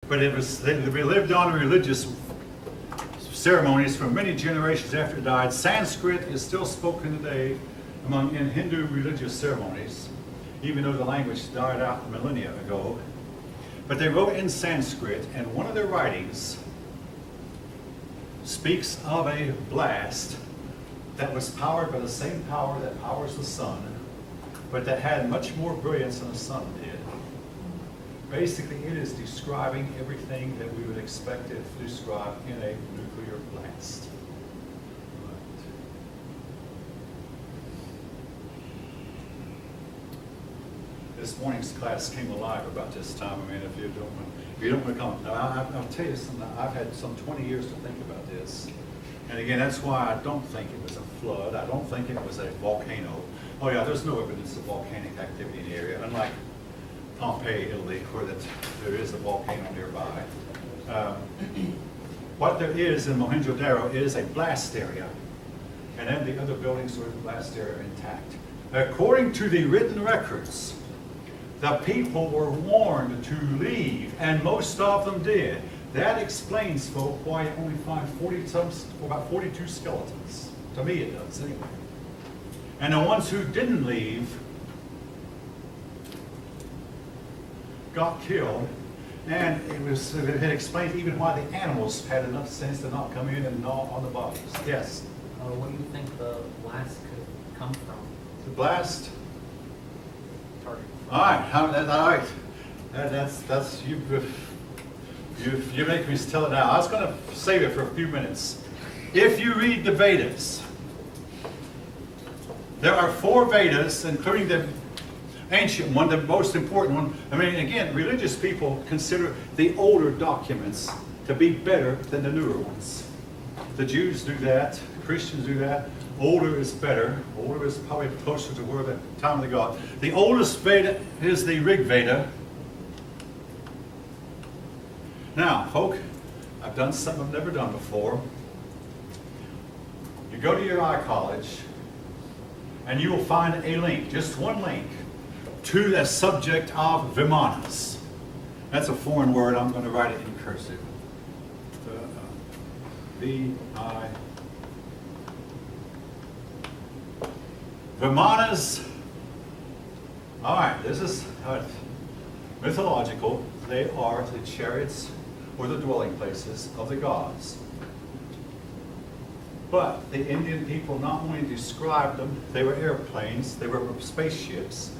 But they lived on religious ceremonies for many generations after it died. Sanskrit is still spoken today in Hindu religious ceremonies, even though the language died out millennia ago. But they wrote in Sanskrit, and one of their writings speaks of a blast that was powered by the same power that powers the sun, but that had much more brilliance than the sun did. Basically, it is describing everything that we would expect it to describe in a nuclear blast. This morning's class came alive about this time. I mean, if you don't want to come, I'll tell you something. I've had some 20 years to think about this. And again, that's why I don't think it was a flood. I don't think it was a volcano. Oh yeah, there's no evidence of volcanic activity in the area, unlike Pompeii, Italy, where there is a volcano nearby. What there is in Mohenjo-Daro is a blast area, and then the other buildings are in the blast area intact. According to the written records, the people were warned to leave, and most of them did. That explains, folks, why you only find about 42 skeletons. To me it does, anyway. And the ones who didn't leave got killed, and it had explained even why the animals had enough sense to not come in and gnaw on the bodies. Yes? What do you think the blast could come from? The blast? Target. All right, that's you make me tell it now. I was going to save it for a few minutes. If you read the Vedas, there are 4 Vedas, including the ancient one, the most important one. I mean, again, religious people consider the older documents to be better than the newer ones. The Jews do that, the Christians do that. Older is better. Older is probably closer to where the time of the God. The oldest Veda is the Rig Veda. Now, folk, I've done something I've never done before. You go to your iCollege, and you will find a link, just one link, to the subject of Vimanas. That's a foreign word. I'm going to write it in cursive. V-I. Vimanas. All right, this is mythological. They are the chariots or the dwelling places of the gods. But the Indian people not only described them, they were airplanes, they were spaceships.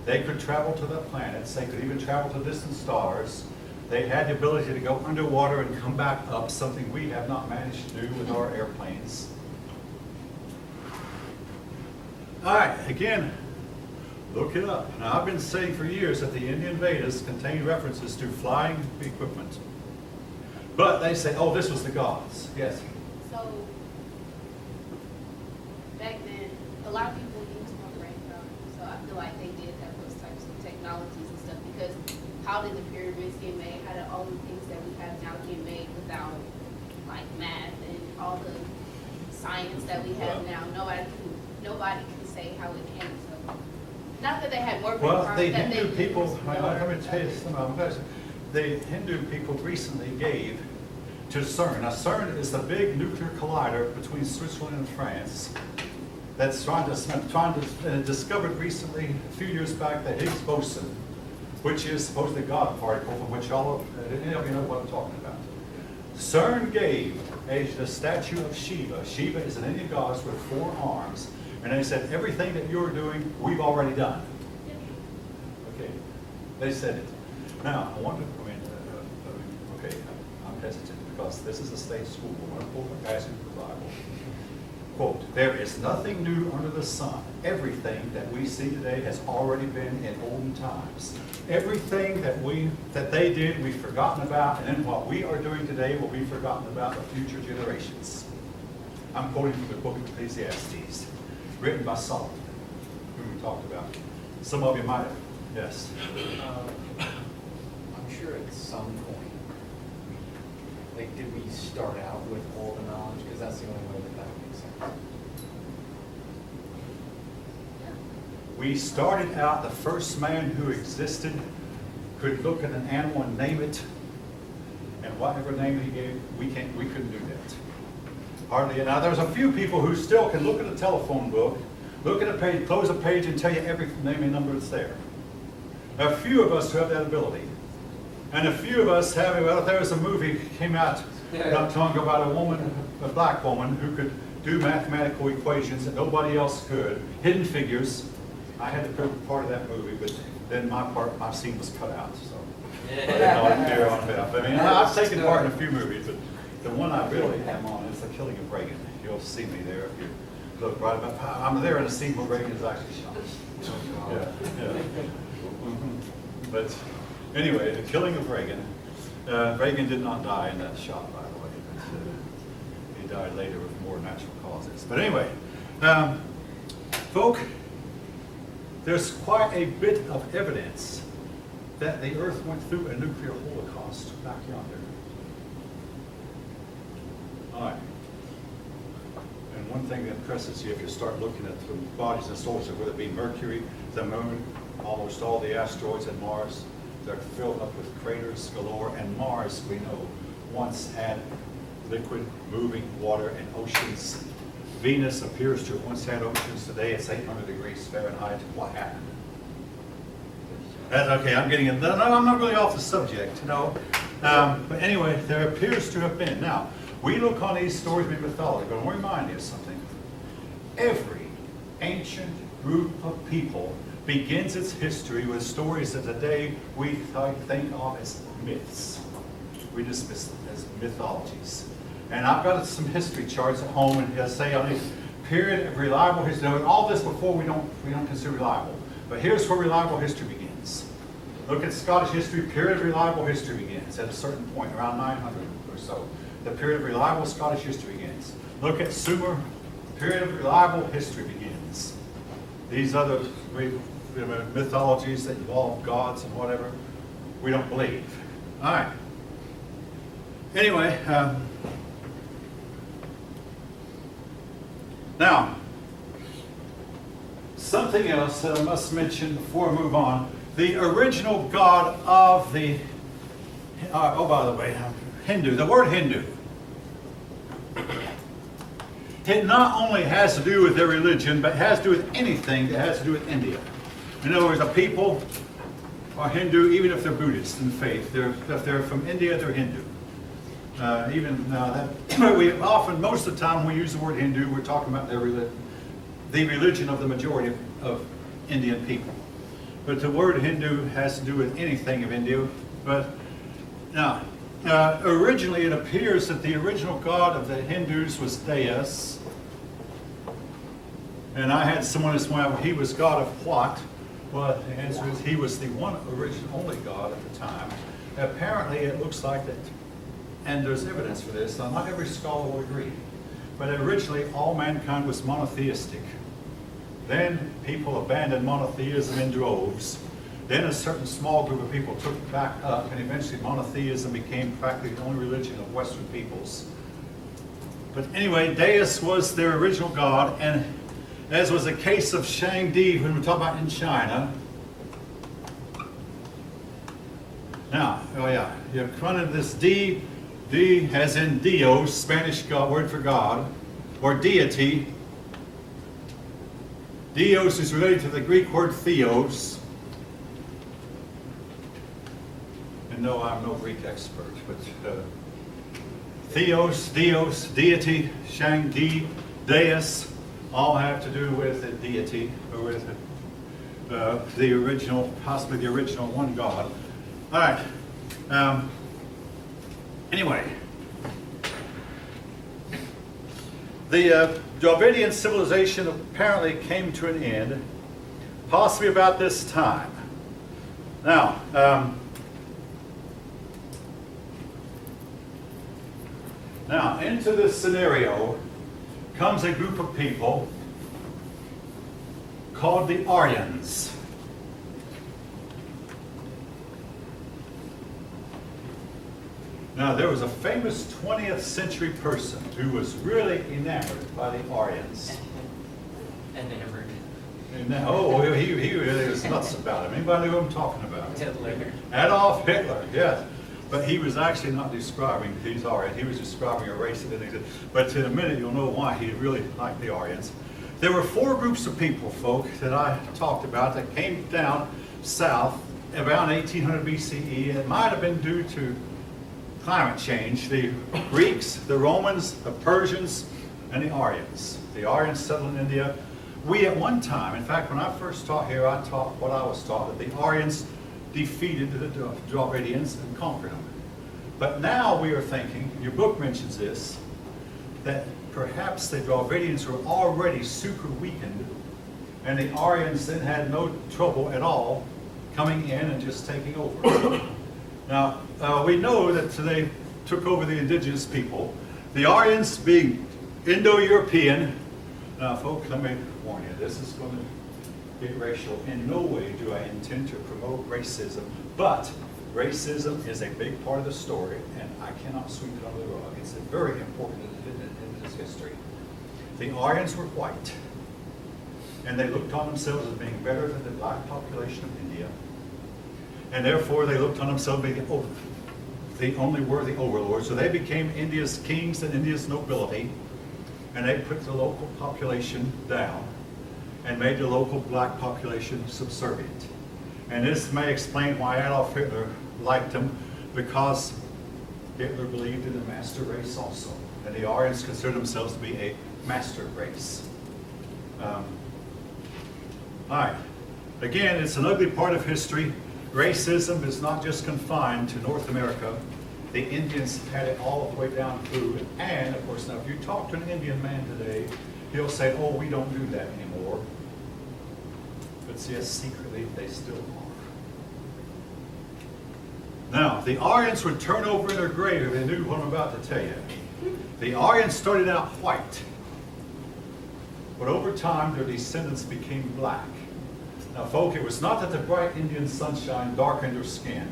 They could travel to the planets, they could even travel to distant stars. They had the ability to go underwater and come back up, something we have not managed to do with our airplanes. All right, again, look it up. Now, I've been saying for years that the Indian Vedas contain references to flying equipment. But they say, oh, this was the gods. Yes? So, back then, a lot of people used more rainbow. So I feel like they did have those types of technologies and stuff, because how did the pyramids get made? How did all the things that we have now get made without, like, math and all the science that we have now? Nobody can say how it came. So, not that they had more. Well, the that Hindu they people, used, let me tell you something. The Hindu people recently gave to CERN. Now, CERN is the big nuclear collider between Switzerland and France that's discovered recently, a few years back, the Higgs boson, which is supposedly God particle, from which any of you know what I'm talking about. CERN gave the statue of Shiva. Shiva is an Indian goddess with 4 arms. And they said, everything that you're doing, we've already done. Okay, they said it. Now, okay, I'm hesitant because this is a state school. We're going to pull the passage of the Bible. Quote, there is nothing new under the sun. Everything that we see today has already been in olden times. Everything that they did, we've forgotten about, and then what we are doing today will be forgotten about by future generations. I'm quoting from the book of Ecclesiastes, written by Solomon, who we talked about. Some of you might have, yes. I'm sure at some point, like, did we start out with all the knowledge? Because that's the only way that makes sense. We started out, the first man who existed could look at an animal and name it. whatever name he gave, we couldn't do that. Hardly. Now, there's a few people who still can look at a telephone book, look at a page, close a page, and tell you every name and number that's there. A few of us who have that ability. And a few of us have, well, there was a movie came out not too long ago about a woman, a black woman, who could do mathematical equations that nobody else could. Hidden Figures. I had to put part of that movie, but then my scene was cut out, so. I didn't know I'd carry on about. I mean, I've taken part in a few movies, but the one I really am on is The Killing of Reagan. You'll see me there if you look right about. I'm there in a scene where Reagan is actually shot. Yeah. Mhm. But anyway, The Killing of Reagan. Reagan did not die in that shot, by the way. But, he died later with more natural causes. But anyway, folk, there's quite a bit of evidence that the Earth went through a nuclear holocaust back yonder. All right. And one thing that impresses you if you start looking at the bodies and souls, whether it be Mercury, the Moon, almost all the asteroids and Mars, they're filled up with craters galore. And Mars, we know, once had liquid moving water and oceans. Venus appears to have once had oceans. Today it's 800 degrees Fahrenheit. What happened? Okay, I'm getting no, I'm not really off the subject, no. But anyway, there appears to have been. Now, we look on these stories of mythology, but I want to remind you of something. Every ancient group of people begins its history with stories that today we think of as myths. We dismiss them as mythologies. And I've got some history charts at home, and I say on a period of reliable history. Now, all this before we don't consider reliable. But here's where reliable history begins. Look at Scottish history. Period of reliable history begins at a certain point, around 900 or so. The period of reliable Scottish history begins. Look at Sumer. Period of reliable history begins. These other mythologies that involve gods and whatever, we don't believe. All right. Anyway, now, something else that I must mention before I move on. The original god of the, oh, by the way, Hindu, the word Hindu. It not only has to do with their religion, but has to do with anything that has to do with India. In other words, the people are Hindu, even if they're Buddhist in faith. If they're from India, they're Hindu. We often, most of the time, when we use the word Hindu, we're talking about the religion of the majority of Indian people. But the word Hindu has to do with anything of India. But now, originally it appears that the original god of the Hindus was Deus. And I had someone ask, well, he was god of what? Well, the answer is he was the one original only god at the time. Apparently it looks like that, and there's evidence for this, not every scholar will agree, but originally all mankind was monotheistic. Then people abandoned monotheism in droves. Then a certain small group of people took it back up, and eventually monotheism became practically the only religion of Western peoples. But anyway, Deus was their original god, and as was the case of Shangdi, when we talk about in China. Now, oh yeah, you run into this D as in Dios, Spanish God, word for God, or deity. Dios is related to the Greek word theos. And no, I'm no Greek expert, but theos, Dios, deity, Shangdi, Deus, all have to do with a deity, or with the original, possibly the original one God. All right. Anyway, the Dravidian civilization apparently came to an end, possibly about this time. Now, into this scenario comes a group of people called the Aryans. Now, there was a famous 20th century person who was really enamored by the Aryans. Enamored. He really was nuts about him. Anybody know who I'm talking about? Hitler. Adolf Hitler, yes. But he was actually not describing these Aryans. He was describing a race that didn't exist. But in a minute, you'll know why he really liked the Aryans. There were 4 groups of people, folk, that I talked about that came down south around 1800 BCE. It might have been due to climate change. The Greeks, the Romans, the Persians, and the Aryans. The Aryans settled in India. We at one time, in fact, when I first taught here, I taught what I was taught, that the Aryans defeated the Dravidians and conquered them. But now we are thinking, your book mentions this, that perhaps the Dravidians were already super weakened, and the Aryans then had no trouble at all coming in and just taking over. Now, we know that they took over the indigenous people. The Aryans being Indo-European. Now, folks, let me warn you, this is going to get racial. In no way do I intend to promote racism, but racism is a big part of the story, and I cannot sweep it under the rug. It's very important in this history. The Aryans were white, and they looked on themselves as being better than the black population of India, and therefore they looked on themselves as being the only worthy overlords. So they became India's kings and India's nobility, and they put the local population down and made the local black population subservient. And this may explain why Adolf Hitler liked them, because Hitler believed in the master race also. And the Aryans considered themselves to be a master race. All right. Again, it's an ugly part of history. Racism is not just confined to North America. The Indians had it all the way down through. And, of course, now if you talk to an Indian man today, he'll say, oh, we don't do that anymore. But yes, secretly, they still are. Now, the Aryans would turn over in their grave if they knew what I'm about to tell you. The Aryans started out white, but over time, their descendants became black. Now, folk, it was not that the bright Indian sunshine darkened their skin.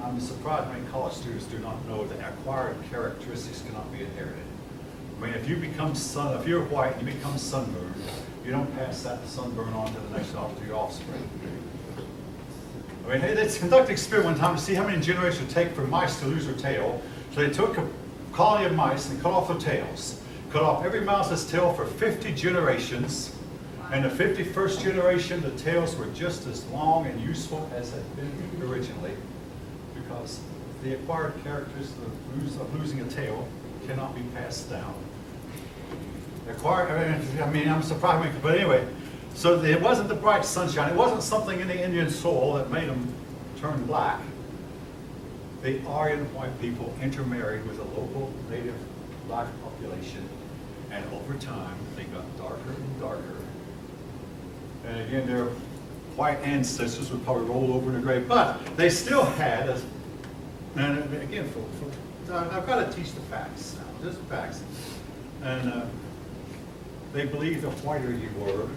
I'm surprised many college students do not know that acquired characteristics cannot be inherited. I mean, if you're white and you become sunburned, you don't pass that sunburn on to the next to your offspring. I mean, they conducted an experiment one time to see how many generations it would take for mice to lose their tail. So they took a colony of mice and cut off their tails. Cut off every mouse's tail for 50 generations. And the 51st generation, the tails were just as long and useful as had been originally, because the acquired characteristics of losing a tail cannot be passed down. I'm surprised, but anyway, so it wasn't the bright sunshine. It wasn't something in the Indian soil that made them turn black. The Aryan white people intermarried with a local native black population, and over time, they got darker and darker. And again, their white ancestors would probably roll over in the grave, but they still had, and again, I've got to teach the facts now, just facts. And they believed the whiter you were,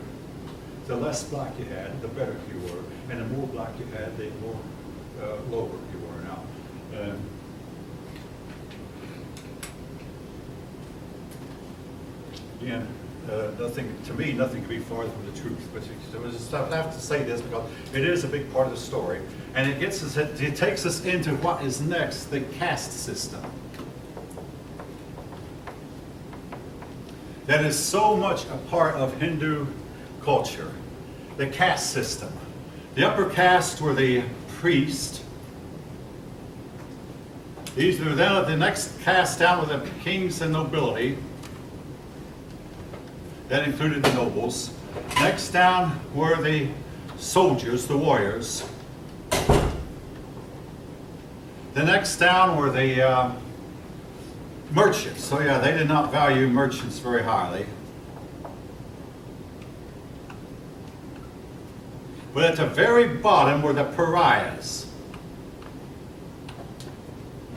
the less black you had, the better you were, and the more black you had, the more lower you were. Now, again, nothing could be farther from the truth. But I have to say this because it is a big part of the story, and it takes us into what is next: the caste system. That is so much a part of Hindu culture. The caste system. The upper caste were the priests. These were then the next caste down were the kings and nobility. That included the nobles. Next down were the soldiers, the warriors. The next down were the merchants. So yeah, they did not value merchants very highly. But at the very bottom were the pariahs.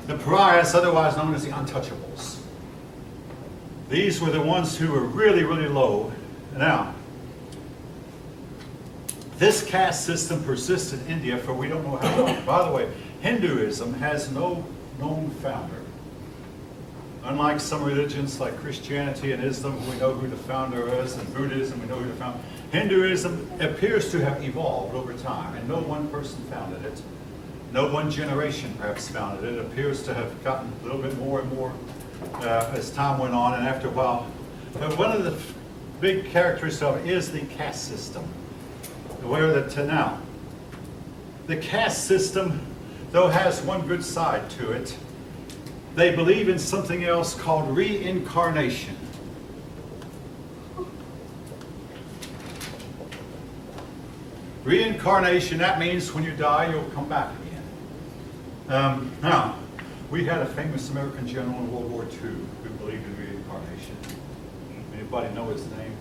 The pariahs, otherwise known as the untouchables. These were the ones who were really, really low. Now, this caste system persists in India for we don't know how long. By the way, Hinduism has no known founder. Unlike some religions like Christianity and Islam, we know who the founder is, and Buddhism, we know who the founder is. Hinduism appears to have evolved over time, and no one person founded it. No one generation perhaps found it. It appears to have gotten a little bit more and more as time went on, and after a while. But one of the big characteristics of it is the caste system. Where now, the caste system, though, has one good side to it. They believe in something else called reincarnation. Reincarnation, that means when you die, you'll come back again. Now, we had a famous American general in World War II who believed in reincarnation. Anybody know his name?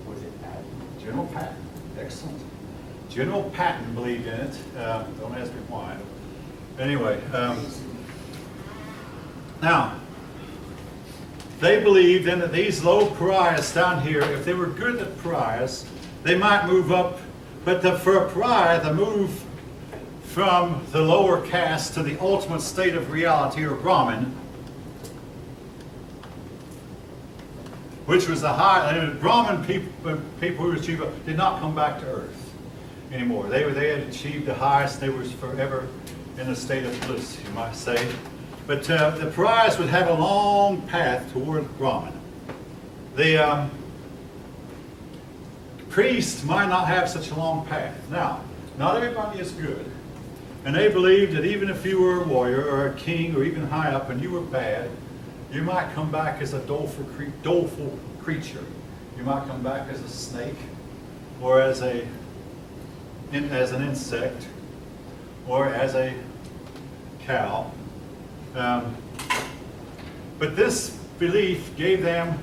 Was it Patton? General Patton. Excellent. General Patton believed in it. Don't ask me why. Anyway, now, they believed then that these low pariahs down here, if they were good at pariahs, they might move up. But for a pariah, the move from the lower caste to the ultimate state of reality, or Brahman, which was the high, Brahman people who achieved, did not come back to earth anymore. They had achieved the highest, they were forever in a state of bliss, you might say. But the pariahs would have a long path toward Brahman. The priest might not have such a long path. Now, not everybody is good. And they believed that even if you were a warrior or a king or even high up and you were bad, you might come back as a doleful creature. You might come back as a snake, or as an insect, or as a cow. But this belief gave them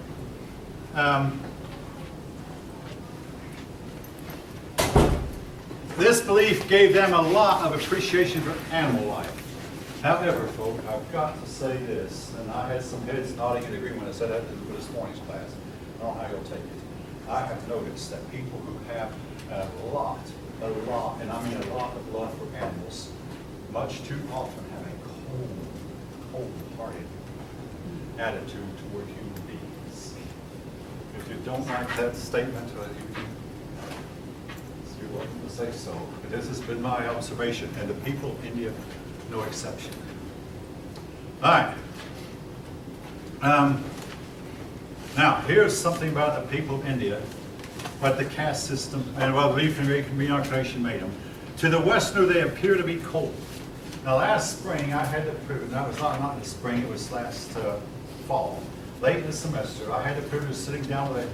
a lot of appreciation for animal life. However, folks, I've got to say this, and I had some heads nodding in agreement when I said that in this morning's class. I don't know how you'll take it. I have noticed that people who have a lot, and I mean a lot of love for animals, much too often have a cold-hearted attitude toward human beings. If you don't like that statement, you're welcome to say so. But this has been my observation, and the people of India, no exception. All right. Now, here's something about the people of India, what the caste system, and well, belief in reincarnation made them. To the Westerner, they appear to be cold. Now, last spring, I had the privilege, that was not in the spring, it was last fall, late in the semester, I had the privilege of sitting down with a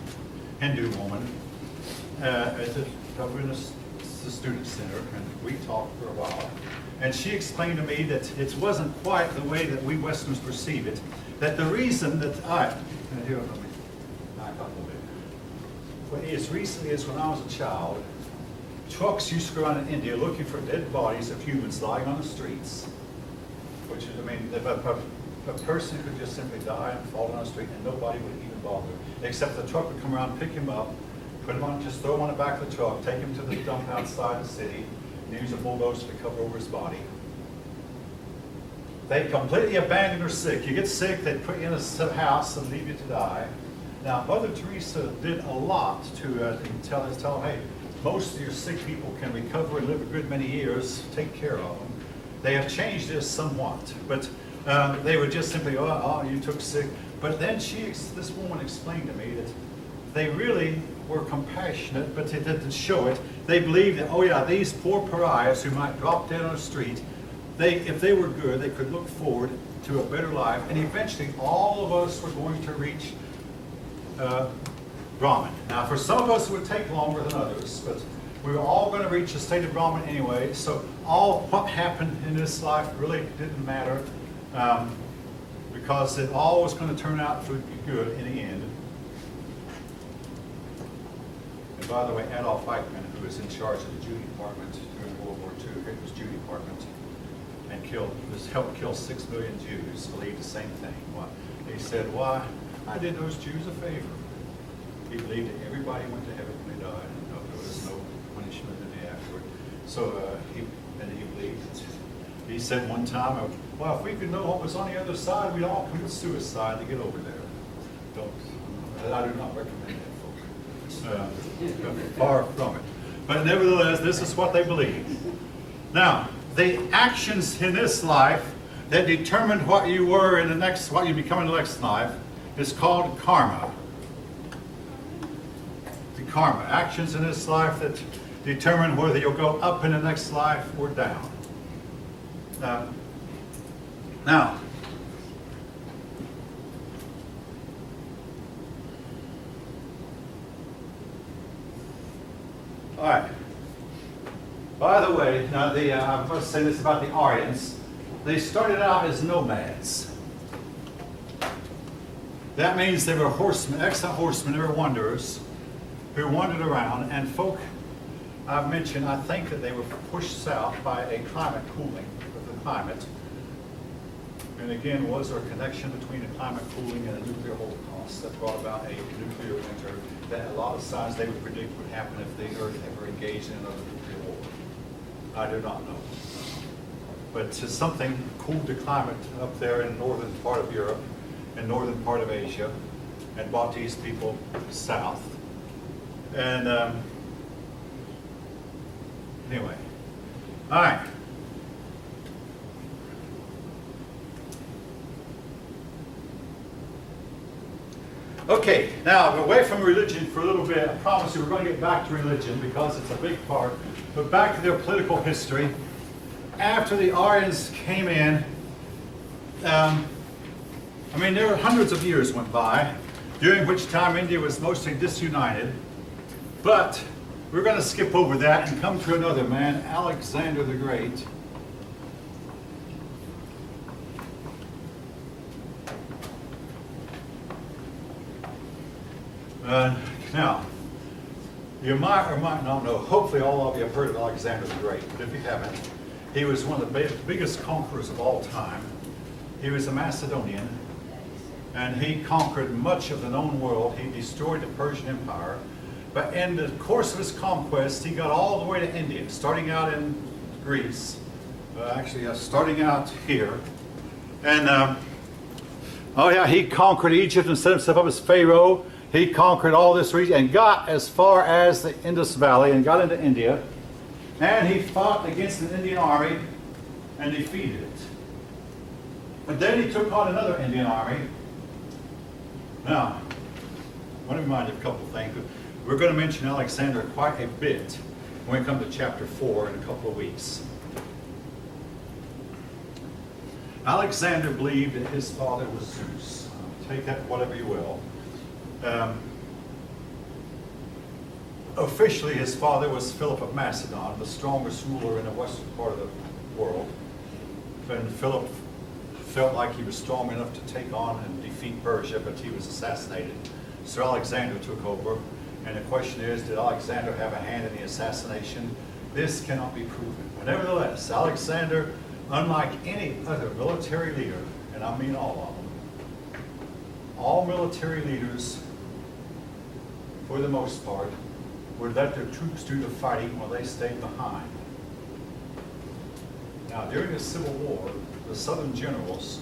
Hindu woman at the student center, and we talked for a while. And she explained to me that it wasn't quite the way that we Westerners perceive it, that the reason that here, let me back up a little bit. Well, as recently as when I was a child, trucks used to go around in India looking for dead bodies of humans lying on the streets, which is, I mean, if a person could just simply die and fall down the street and nobody would even bother, except the truck would come around, pick him up, put him on, just throw him on the back of the truck, take him to the dump outside the city, and use a bulldozer to cover over his body. They completely abandon or sick. You get sick, they put you in a house and leave you to die. Now, Mother Teresa did a lot to tell, hey, most of your sick people can recover and live a good many years. Take care of them. They have changed this somewhat, but they would just simply, oh, you took sick. But then this woman explained to me that they really were compassionate, but they didn't show it. They believed that, oh yeah, these poor pariahs who might drop dead on the street, if they were good, they could look forward to a better life, and eventually all of us were going to reach Brahman. Now, for some of us, it would take longer than others, but we were all going to reach a state of Brahman anyway, so what happened in this life really didn't matter, because it all was going to turn out to be good in the end. And by the way, Adolf Eichmann, who was in charge of the Jew department during World War II, Hitler's Jew department, and helped kill 6 million Jews, believed the same thing. He said, why? I did those Jews a favor. He believed that everybody went to heaven when they died, and there was no punishment in the afterward. So he believed it. He said one time, well, if we could know what was on the other side, we'd all commit suicide to get over there. I do not recommend that, folks. Far from it. But nevertheless, this is what they believe. Now, the actions in this life that determined what you were in the next, what you become in the next life, is called karma. The karma, actions in this life that determine whether you'll go up in the next life or down. Now, all right. By the way, now I must say this about the Aryans. They started out as nomads. That means they were horsemen, excellent horsemen, they were wanderers who wandered around, and folk, I've mentioned, I think that they were pushed south by a climate cooling of the climate. And again, was there a connection between the climate cooling and a nuclear holocaust that brought about a nuclear winter that a lot of signs they would predict would happen if the Earth ever engaged in another nuclear war? I do not know. But something cooled the climate up there in the northern part of Europe and northern part of Asia and brought these people south. And anyway, all right. Okay, now away from religion for a little bit. I promise you we're going to get back to religion because it's a big part. But back to their political history. After the Aryans came in, there were hundreds of years went by, during which time India was mostly disunited. But we're going to skip over that and come to another man, Alexander the Great. Now, you might or might not know, hopefully all of you have heard of Alexander the Great, but if you haven't, he was one of the biggest conquerors of all time. He was a Macedonian, and he conquered much of the known world. He destroyed the Persian Empire, but in the course of his conquest, he got all the way to India, starting out in Greece, starting out here. And, he conquered Egypt and set himself up as Pharaoh. He conquered all this region and got as far as the Indus Valley and got into India. And he fought against an Indian army and defeated it. But then he took on another Indian army. Now, I want to remind you of a couple of things. We're going to mention Alexander quite a bit when we come to chapter 4 in a couple of weeks. Alexander believed that his father was Zeus. Take that whatever you will. Officially, his father was Philip of Macedon, the strongest ruler in the western part of the world. And Philip felt like he was strong enough to take on and defeat Persia, but he was assassinated. So Alexander took over. And the question is, did Alexander have a hand in the assassination? This cannot be proven. But nevertheless, Alexander, unlike any other military leader, and I mean all of them, all military leaders, for the most part, would let their troops do the fighting while they stayed behind. Now, during the Civil War, the Southern generals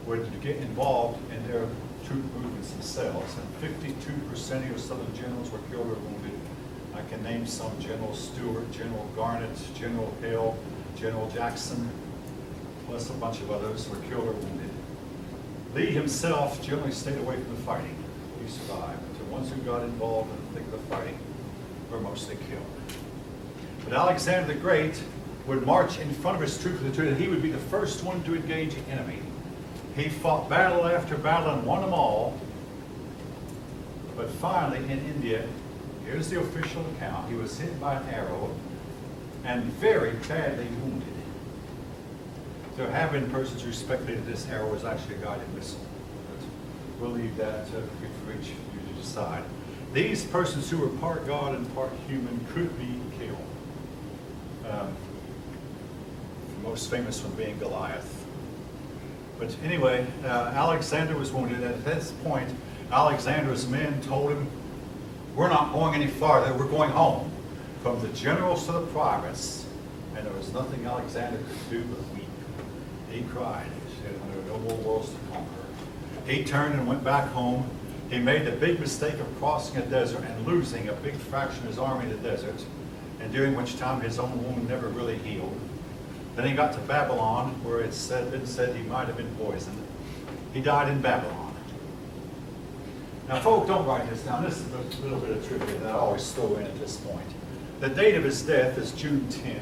would get involved in their troop movements themselves, and 52% of your Southern generals were killed or wounded. I can name some: General Stewart, General Garnett, General Hill, General Jackson, plus a bunch of others were killed or wounded. Lee himself generally stayed away from the fighting. He survived. The ones who got involved in the thick of the fighting were mostly killed. But Alexander the Great would march in front of his troops, and he would be the first one to engage the enemy. He fought battle after battle and won them all. But finally, in India, here's the official account, he was hit by an arrow and very badly wounded. There have been persons who speculated this arrow was actually a guided missile. But we'll leave that for each of you to decide. These persons who were part God and part human could be killed. The most famous one being Goliath. But anyway, Alexander was wounded. At this point, Alexander's men told him, "We're not going any farther, we're going home." From the generals to the privates. And there was nothing Alexander could do but weep. He cried. He said, "There are no more worlds to conquer." He turned and went back home. He made the big mistake of crossing a desert and losing a big fraction of his army in the desert, and during which time his own wound never really healed. Then he got to Babylon, where been said he might have been poisoned. He died in Babylon. Now, folk, don't write this down. This is a little bit of trivia that I always throw in at this point. The date of his death is June 10th.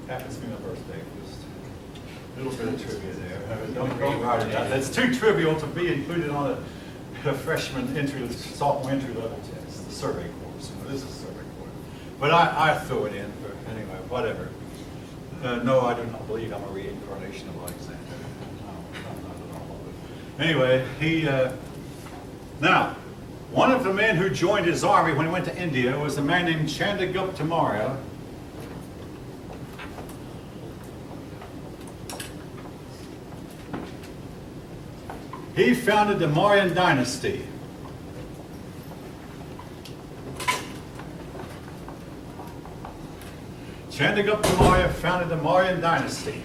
Happens to be my birthday. Just a little bit of trivia there. Don't write it down. It's too trivial to be included on a freshman sophomore entry level test, the survey course. You know, this is a survey course. But I throw it in for, anyway, whatever. No, I do not believe I'm a reincarnation of Alexander. No, not at all. But anyway, now, one of the men who joined his army when he went to India was a man named Chandragupta Maurya. He founded the Mauryan dynasty. Chandragupta Maurya founded the Mauryan dynasty.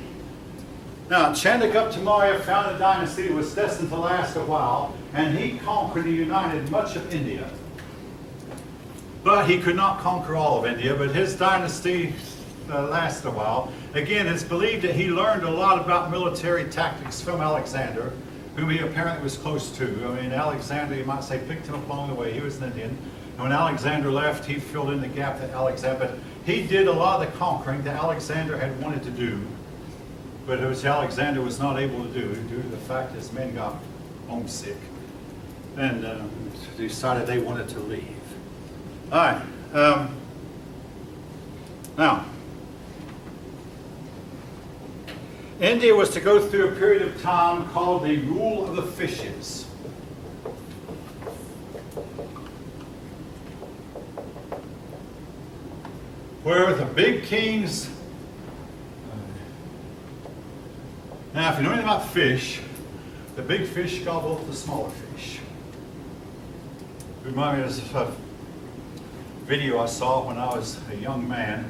Now, Chandragupta Maurya founded a dynasty that was destined to last a while, and he conquered and united much of India. But he could not conquer all of India, but his dynasty lasted a while. Again, it's believed that he learned a lot about military tactics from Alexander, whom he apparently was close to. I mean, Alexander, you might say, picked him up along the way. He was an Indian. And when Alexander left, he filled in the gap that but he did a lot of the conquering that Alexander had wanted to do, but which Alexander was not able to do due to the fact his men got homesick and decided they wanted to leave. All right. Now, India was to go through a period of time called the Rule of the Fishes. Where the big kings, now if you know anything about fish, the big fish gobble up the smaller fish. Remind me of a video I saw when I was a young man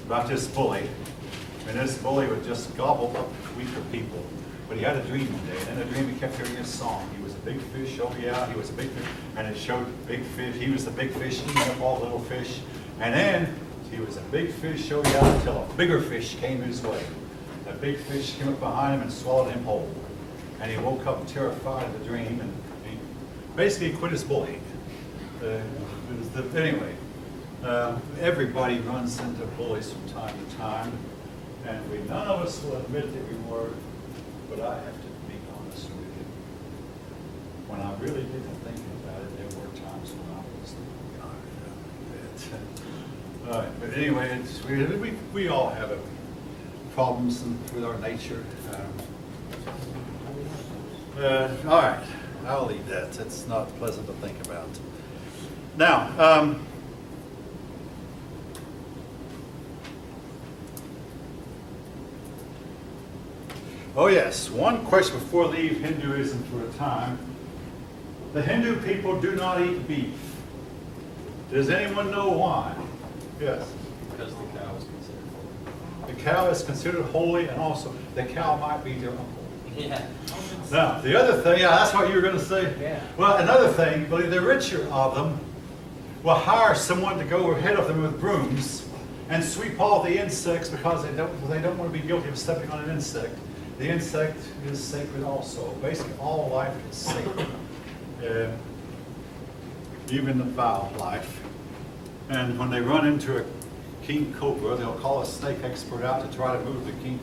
about this bully. And this bully would just gobble up weaker people. But he had a dream one day, and in the dream he kept hearing a song. He was a big fish, oh yeah, he was a big fish. And it showed big fish, he was the big fish eating up all the little fish. And then he was a big fish, oh yeah, until a bigger fish came his way. That big fish came up behind him and swallowed him whole. And he woke up terrified of the dream, and he basically quit his bullying. Anyway, everybody runs into bullies from time to time, and none of us will admit that we were, but I have to be honest with you. When I really didn't think about it, there were times when I was all right, but anyway, we all have problems with our nature. All right, I'll leave that. It's not pleasant to think about. Now, oh yes, one question before I leave Hinduism for a time. The Hindu people do not eat beef. Does anyone know why? Yes. Because the cow is considered holy. The cow is considered holy, and also the cow might be their uncle. Yeah. Now, the other thing, yeah, that's what you were going to say? Yeah. Well, another thing, the richer of them will hire someone to go ahead of them with brooms and sweep all the insects because they don't want to be guilty of stepping on an insect. The insect is sacred also. Basically, all life is sacred. Even the foul life. And when they run into a king cobra, they'll call a snake expert out to try to move the king